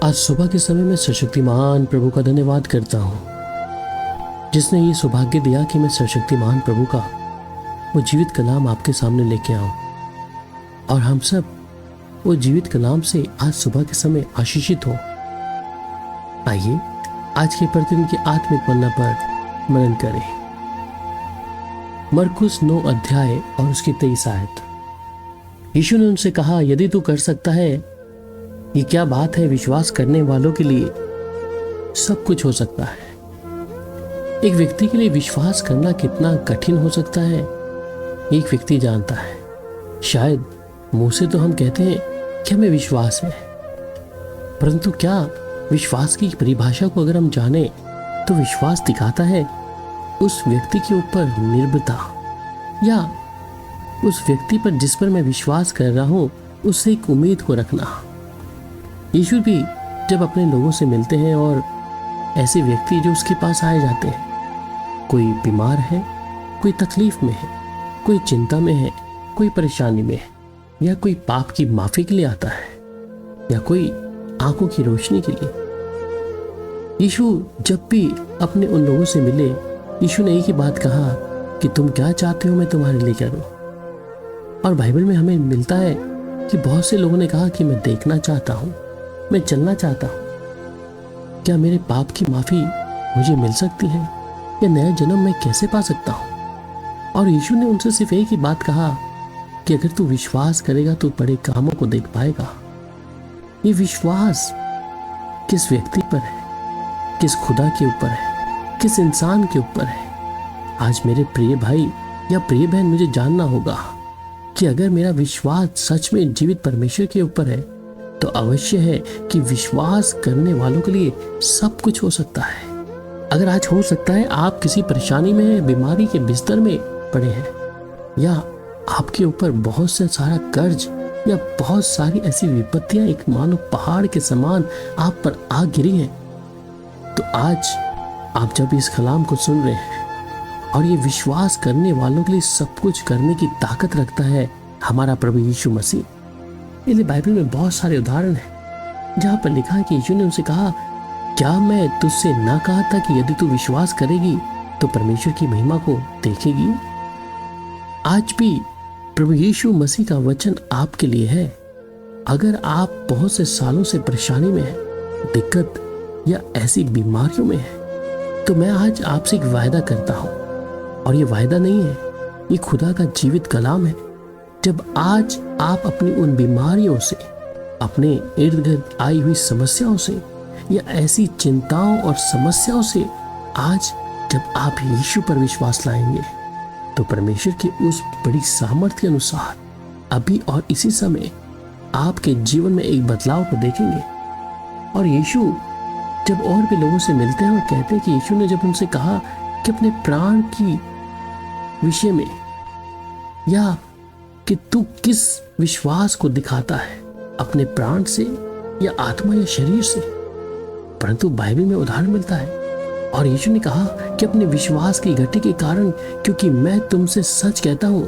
आज सुबह के समय मैं सर्वशक्तिमान प्रभु का धन्यवाद करता हूँ, जिसने ये सौभाग्य दिया कि मैं सर्वशक्तिमान प्रभु का वो जीवित कलाम आपके सामने लेके आऊं और हम सब वो जीवित कलाम से आज सुबह के समय आशीषित हो। आइए आज के प्रतिदिन की आत्मिक मन्ना पर मनन करें। मरकुस 9 अध्याय और उसकी 23 आयत। यीशु ने उनसे कहा, यदि तू कर सकता है, ये क्या बात है, विश्वास करने वालों के लिए सब कुछ हो सकता है। एक व्यक्ति के लिए विश्वास करना कितना कठिन हो सकता है, एक व्यक्ति जानता है। शायद मुंह से तो हम कहते हैं कि हमें विश्वास है, परंतु क्या विश्वास की परिभाषा को अगर हम जाने तो विश्वास दिखाता है उस व्यक्ति के ऊपर निर्भरता, या उस व्यक्ति पर जिस पर मैं विश्वास कर रहा हूं उससे एक उम्मीद को रखना। यीशु भी जब अपने लोगों से मिलते हैं और ऐसे व्यक्ति जो उसके पास आए जाते हैं, कोई बीमार है, कोई तकलीफ में है, कोई चिंता में है, कोई परेशानी में है, या कोई पाप की माफी के लिए आता है, या कोई आंखों की रोशनी के लिए। यीशु जब भी अपने उन लोगों से मिले, यीशु ने एक ही बात कहा कि तुम क्या चाहते हो मैं तुम्हारे लिए करूं। और बाइबल में हमें मिलता है कि बहुत से लोगों ने कहा कि मैं देखना चाहता हूं, मैं चलना चाहता हूं, क्या मेरे पाप की माफी मुझे मिल सकती है, या नया जन्म मैं कैसे पा सकता हूं। और यीशु ने उनसे सिर्फ एक ही बात कहा कि अगर तू विश्वास करेगा तो बड़े कामों को देख पाएगा। ये विश्वास किस व्यक्ति पर है, किस खुदा के ऊपर है, किस इंसान के ऊपर है। आज मेरे प्रिय भाई या प्रिय बहन, मुझे जानना होगा कि अगर मेरा विश्वास सच में जीवित परमेश्वर के ऊपर है तो अवश्य है कि विश्वास करने वालों के लिए सब कुछ हो सकता है। अगर आज हो सकता है आप किसी परेशानी में हैं, बीमारी के बिस्तर में पड़े हैं, या आपके ऊपर बहुत से सारा कर्ज या बहुत सारी ऐसी विपत्तियां एक मानो पहाड़ के समान आप पर आ गिरी हैं, तो आज आप जब इस कलाम को सुन रहे हैं और ये विश्वास करने वालों के लिए सब कुछ करने की ताकत रखता है हमारा प्रभु यीशु मसीह। इसलिए बाइबल में बहुत सारे उदाहरण हैं जहां पर लिखा है कि यीशु ने उनसे कहा, क्या मैं तुझसे ना कहा था कि यदि तू विश्वास करेगी तो परमेश्वर की महिमा को देखेगी। आज भी प्रभु यीशु मसीह का वचन आपके लिए है। अगर आप बहुत से सालों से परेशानी में हैं, दिक्कत या ऐसी बीमारियों में हैं, तो मैं आज आपसे एक वायदा करता हूं, और ये वायदा नहीं है, ये खुदा का जीवित कलाम है। जब आज आप अपनी उन बीमारियों से, अपने इर्द गिर्द आई हुई समस्याओं से, या ऐसी चिंताओं और समस्याओं से, आज जब आप यीशु पर विश्वास लाएंगे तो परमेश्वर की उस बड़ी सामर्थ्य के अनुसार अभी और इसी समय आपके जीवन में एक बदलाव को देखेंगे। और यीशु जब और भी लोगों से मिलते हैं और कहते हैं कि यीशु ने जब उनसे कहा कि अपने प्राण की विषय में, या कि तू किस विश्वास को दिखाता है, अपने प्राण से या आत्मा या शरीर से, परंतु बाइबल में उदाहरण मिलता है। और यीशु ने कहा कि अपने विश्वास की गति के कारण, क्योंकि मैं तुमसे सच कहता हूं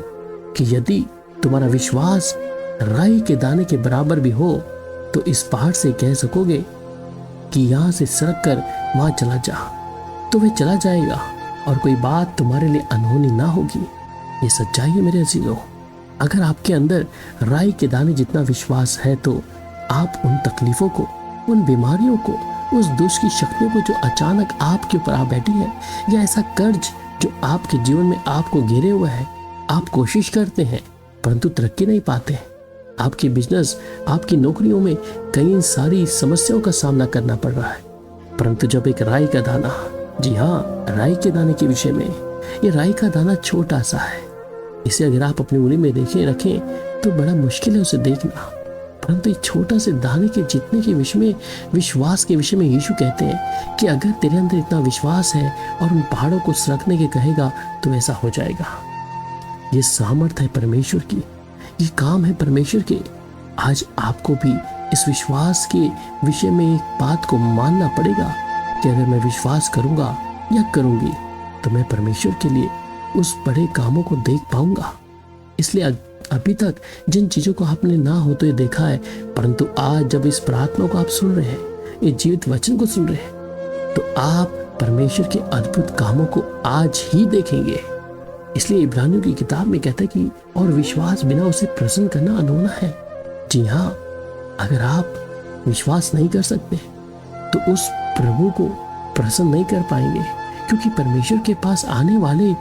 कि यदि तुम्हारा विश्वास राई के दाने के बराबर भी हो तो इस पहाड़ से कह सकोगे कि यहां से सरक कर वहां चला जा, तो वह चला जाएगा और कोई बात तुम्हारे लिए अनहोनी ना होगी। ये सच्चाई है मेरे अजीजों। अगर आपके अंदर राई के दाने जितना विश्वास है तो आप उन तकलीफों को, उन बीमारियों को, उस दुष्ट की शक्तियों को जो अचानक आपके ऊपर आ बैठी है, या ऐसा कर्ज जो आपके जीवन में आपको घेरे हुआ है, आप कोशिश करते हैं परंतु तरक्की नहीं पाते हैं, आपकी बिजनेस, आपकी नौकरियों में कई सारी समस्याओं का सामना करना पड़ रहा है, परंतु जब एक राई का दाना, जी हाँ, राई के दाने के विषय में, ये राई का दाना छोटा सा है, इसे अगर आप अपनी उंगली में रखें तो बड़ा मुश्किल है उसे देखना, परंतु एक छोटा से दाने के जितने के विषय में, विश्वास के विषय में यीशु कहते हैं कि अगर तेरे अंदर इतना विश्वास है और उन पहाड़ों को सरकने के कहेगा तो ऐसा हो जाएगा। ये सामर्थ है परमेश्वर की, ये काम है परमेश्वर के। आज आपको भी इस विश्वास के विषय में एक बात को मानना पड़ेगा कि अगर मैं विश्वास करूंगा या करूंगी तो मैं परमेश्वर के लिए उस बड़े कामों को देख पाऊंगा। इसलिए अभी तक जिन चीजों को आपने ना होते देखा है, परंतु आज जब इस प्रार्थना को आप सुन रहे हैं, इस जीवित वचन को सुन रहे हैं, तो आप परमेश्वर के अद्भुत कामों को आज ही देखेंगे। इसलिए इब्रानियों की किताब में कहता है कि और विश्वास बिना उसे प्रसन्न करना अनहोना है। जी हाँ, अगर आप विश्वास नहीं कर सकते तो उस प्रभु को प्रसन्न नहीं कर पाएंगे, क्योंकि परमेश्वर के पास आने वाले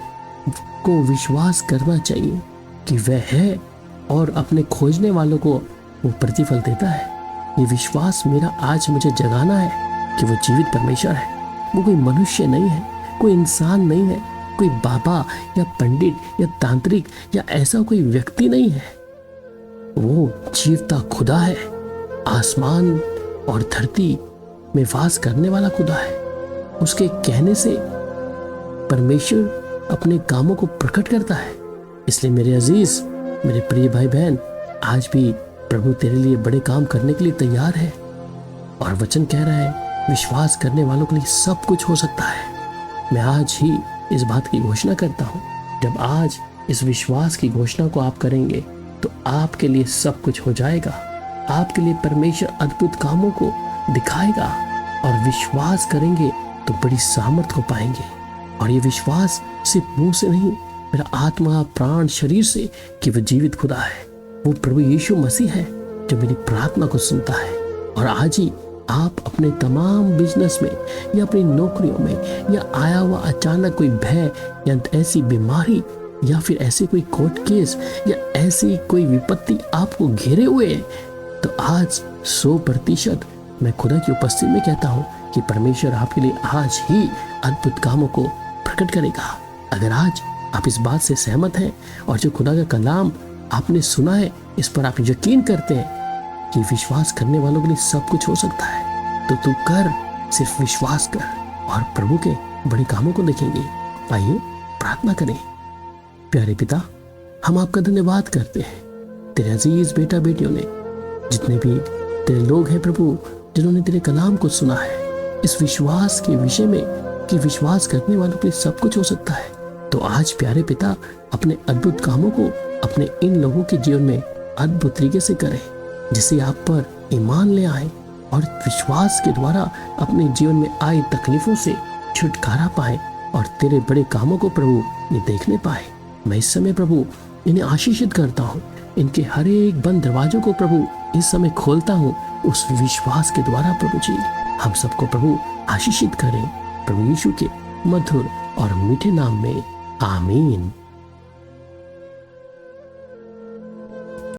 को विश्वास करना चाहिए कि वह है और अपने खोजने वालों को वो प्रतिफल देता है। ये विश्वास मेरा आज मुझे जगाना है कि वो जीवित परमेश्वर है। वो कोई मनुष्य नहीं है, कोई इंसान नहीं है, कोई बाबा या पंडित या तांत्रिक या ऐसा कोई व्यक्ति नहीं है। वो जीवता खुदा है, आसमान और धरती में वास करने वाला खुदा है। उसके कहने से परमेश्वर अपने कामों को प्रकट करता है। इसलिए मेरे अजीज, मेरे प्रिय भाई बहन, आज भी प्रभु तेरे लिए बड़े काम करने के लिए तैयार है। और वचन कह रहा है, विश्वास करने वालों के लिए सब कुछ हो सकता है। मैं आज ही इस बात की घोषणा करता हूँ, जब आज इस विश्वास की घोषणा को आप करेंगे तो आपके लिए सब कुछ हो जाएगा। आपके लिए परमेश्वर अद्भुत कामों को दिखाएगा और विश्वास करेंगे तो बड़ी सामर्थ को पाएंगे। और ये विश्वास सिर्फ मुंह से नहीं, मेरा आत्मा प्राण शरीर से कि वह जीवित खुदा है, वो प्रभु यीशु मसीह है जो मेरी प्रार्थना को सुनता है। और आज ही आप अपने तमाम बिजनेस में या अपनी नौकरियों में या आया हुआ अचानक कोई भय या ऐसी बीमारी या फिर ऐसे कोई कोर्ट केस या ऐसी कोई विपत्ति आपको घेरे हुए है, तो आज 100% मैं खुदा की उपस्थिति में कहता हूँ कि परमेश्वर आपके लिए आज ही अद्भुत कामों को प्रकट करेगा। अगर आज आप इस बात से सहमत हैं और जो खुदा का कलाम आपने सुना है इस पर आप यकीन करते हैं कि विश्वास करने वालों के लिए सब कुछ हो सकता है, तो तू कर, सिर्फ विश्वास कर और प्रभु के बड़े कामों को देखेंगे। आइए प्रार्थना करें। प्यारे पिता, हम आपका धन्यवाद करते हैं तेरे अजीज बेटा बेटियों ने, जितने भी तेरे लोग हैं प्रभु, जिन्होंने तेरे कलाम को सुना है इस विश्वास के विषय में कि विश्वास करने वालों के लिए सब कुछ हो सकता है। तो आज प्यारे पिता अपने अद्भुत कामों को अपने इन लोगों के जीवन में अद्भुत तरीके से करें, जिसे आप पर ईमान ले आए और विश्वास के द्वारा अपने जीवन में आई तकलीफों से छुटकारा पाए और तेरे बड़े कामों को प्रभु ये देखने पाए। मैं इस समय प्रभु इन्हें आशीषित करता हूँ, इनके हर एक बंद दरवाजों को प्रभु इस समय खोलता हूँ उस विश्वास के द्वारा। प्रभु जी, हम सबको प्रभु आशीषित करें प्रभु यीशु के मधुर और मीठे नाम में, आमीन।